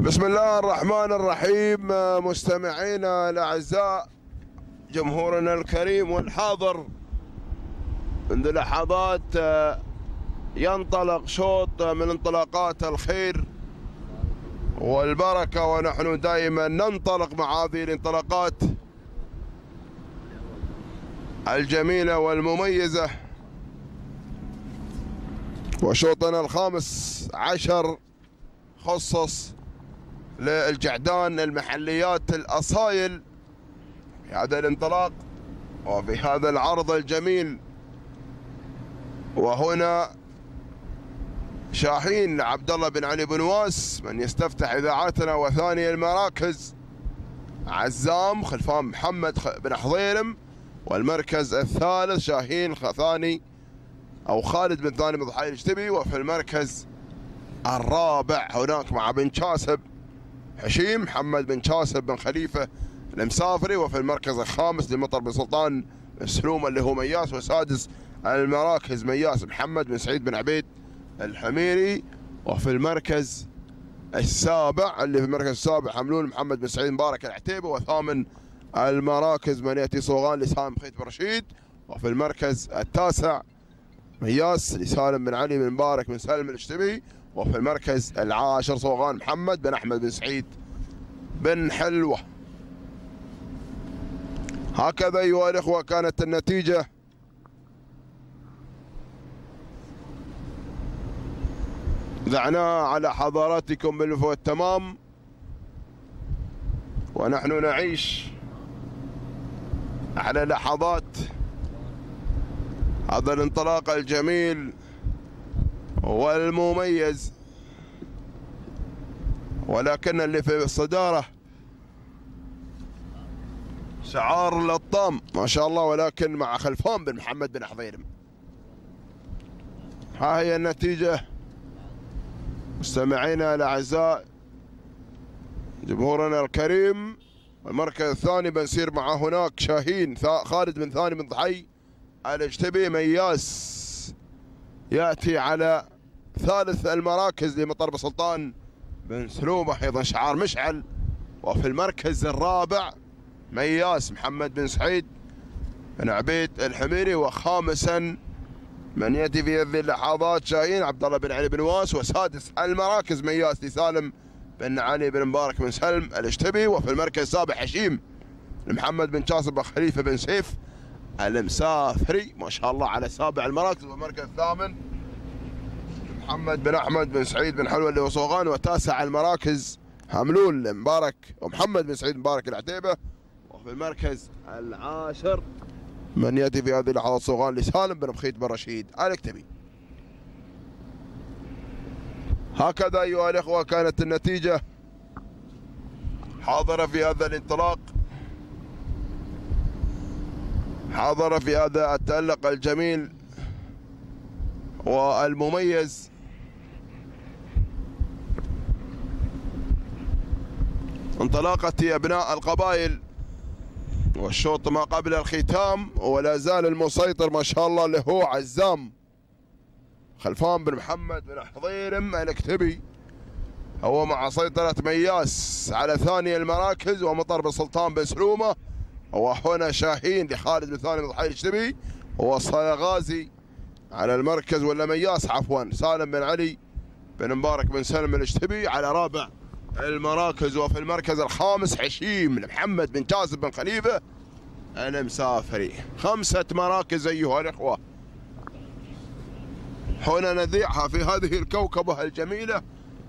بسم الله الرحمن الرحيم. مستمعينا الأعزاء، جمهورنا الكريم والحاضر، منذ لحظات ينطلق شوط من انطلاقات الخير والبركة، ونحن دائما ننطلق مع هذه الانطلاقات الجميلة والمميزة. وشوطنا الخامس عشر خصص للجعدان المحليات الأصايل في هذا الانطلاق وفي هذا العرض الجميل. وهنا شاهين عبد الله بن علي بن واس من يستفتح إذاعتنا، وثاني المراكز عزام خلفان محمد بن حضيرم، والمركز الثالث شاهين ثاني أو خالد بن ثاني من ضحايا الكتبي. وفي المركز الرابع هناك مع بن شاسب حشيم محمد بن شاسب بن خليفة المسافري. وفي المركز الخامس لمطر بن سلطان بن سلومه اللي هو مياس. وسادس المراكز مياس محمد بن سعيد بن عبيد الحميري. وفي المركز السابع اللي في المركز السابع حملون محمد بن سعيد مبارك العتيبي. وثامن المراكز من يأتي صوغان لسالم خيط بن رشيد. وفي المركز التاسع مياس لسالم بن علي بن مبارك بن سلم الكتبي. وفي المركز العاشر صوغان محمد بن أحمد بن سعيد بن حلوة. هكذا أيها الإخوة كانت النتيجة. ذعناها على حضراتكم بالألف والتمام، ونحن نعيش على لحظات هذا الانطلاق الجميل والمميز. ولكن اللي في الصدارة شعار للطام ما شاء الله، ولكن مع خلفان بن محمد بن حضيرم. ها هي النتيجة مستمعينا الأعزاء، جمهورنا الكريم. المركز الثاني بنسير مع هناك شاهين خالد بن ثاني من ضحي الكتبي. مياس يأتي على ثالث المراكز لمطر بن سلطان بن سلومه أيضا شعار مشعل. وفي المركز الرابع مياس محمد بن سعيد بن عبيد الحميري. وخامسا من يأتي في هذه اللحظات شاهين عبد الله بن علي بن واس. وسادس المراكز مياس لسالم بن علي بن مبارك بن سلم الكتبي. وفي المركز السابع حشيم محمد بن شاسب بن خليفة بن سيف المسافري ما شاء الله على سابع المراكز. والمركز الثامن محمد بن أحمد بن سعيد بن حلوة اللي هو صوغان. وتاسع المراكز حملول مبارك ومحمد بن سعيد مبارك العتيبة. وفي المركز العاشر من يأتي في هذه اللحظات صوغان لسالم بن خيط بن رشيد الكتبي. هكذا أيها الإخوة كانت النتيجة حاضرة في هذا الانطلاق، حاضرة في هذا التألق الجميل والمميز. انطلاقة أبناء القبائل والشوط ما قبل الختام، ولا زال المسيطر ما شاء الله اللي هو عزام خلفان بن محمد بن حضيرم الكتبي، هو مع سيطرة مياس على ثاني المراكز. ومطر بن سلطان بن سلومه، وهنا شاهين لخالد بن ثاني من ضحايا الكتبي. وصيغازي على المركز ولا مياس عفوا سالم بن علي بن مبارك بن سلم الكتبي على رابع المراكز. وفي المركز الخامس حشيم محمد بن شاسب بن خليفة المسافري. 5 مراكز أيها الإخوة هنا نذيعها في هذه الكوكبة الجميلة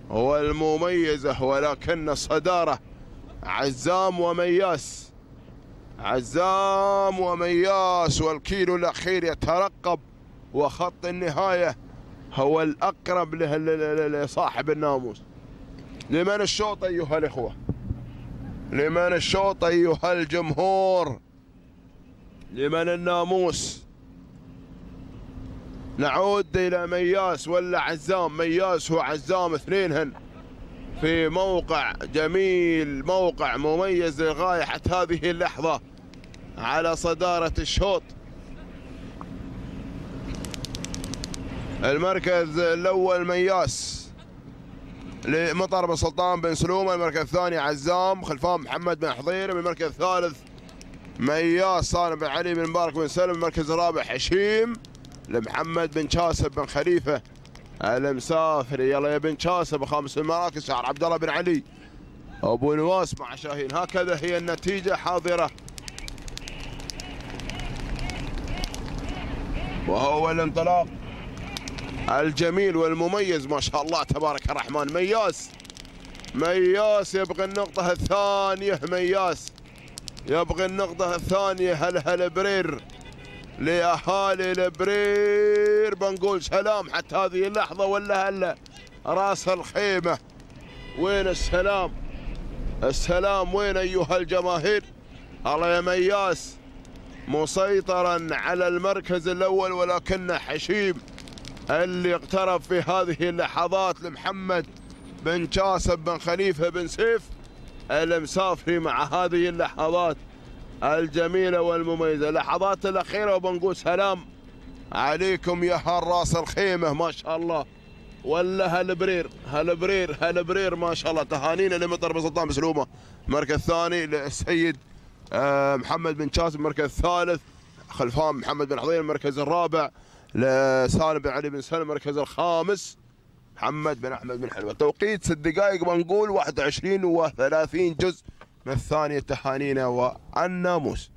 والمميزة. ولكن الصدارة عزام ومياس، عزام ومياس، والكيلو الأخير يترقب، وخط النهاية هو الأقرب لصاحب الناموس. لمن الشوط أيها الإخوة؟ لمن الشوط أيها الجمهور؟ لمن الناموس؟ نعود إلى مياس ولا عزام؟ مياس وعزام اثنينهن في موقع جميل، موقع مميز للغاية حتى هذه اللحظة على صدارة الشوط. المركز الأول مياس لمطر بن سلطان بن سلومه. المركز الثاني عزام خلفان محمد بن حضير. من المركز الثالث مياس صالح بن علي بن مبارك بن سلم. المركز الرابع حشيم لمحمد بن شاسب بن خليفه المسافري. يلا يا بن شاسب. خامس المراكز شعر عبد الله بن علي ابو نواس مع شاهين. هكذا هي النتيجه حاضره، وهو الانطلاق الجميل والمميز ما شاء الله تبارك الرحمن. مياس يبغى النقطة الثانية. مياس يبغى النقطة الثانية. هل برير لأهالي البرير بنقول سلام حتى هذه اللحظة، ولا هلا راس الخيمة؟ وين السلام؟ السلام وين أيها الجماهير؟ الله يا مياس مسيطرا على المركز الأول، ولكن حشيم اللي اقترب في هذه اللحظات لمحمد بن شاسب بن خليفة بن سيف المسافري مع هذه اللحظات الجميلة والمميزة. اللحظات الأخيرة وبنقول سلام عليكم يا راس الخيمة ما شاء الله، ولا هالبرير ما شاء الله. تهانينا لمطر بن سلطان بسلومه. المركز الثاني للسيد محمد بن شاسب. المركز الثالث خلفان محمد بن حضير. المركز الرابع لسالم بن علي بن سلم. المركز الخامس محمد بن احمد بن حلوه. توقيت 6 دقائق بنقول 21 و30 جزء من الثانية. تهانينا والناموس.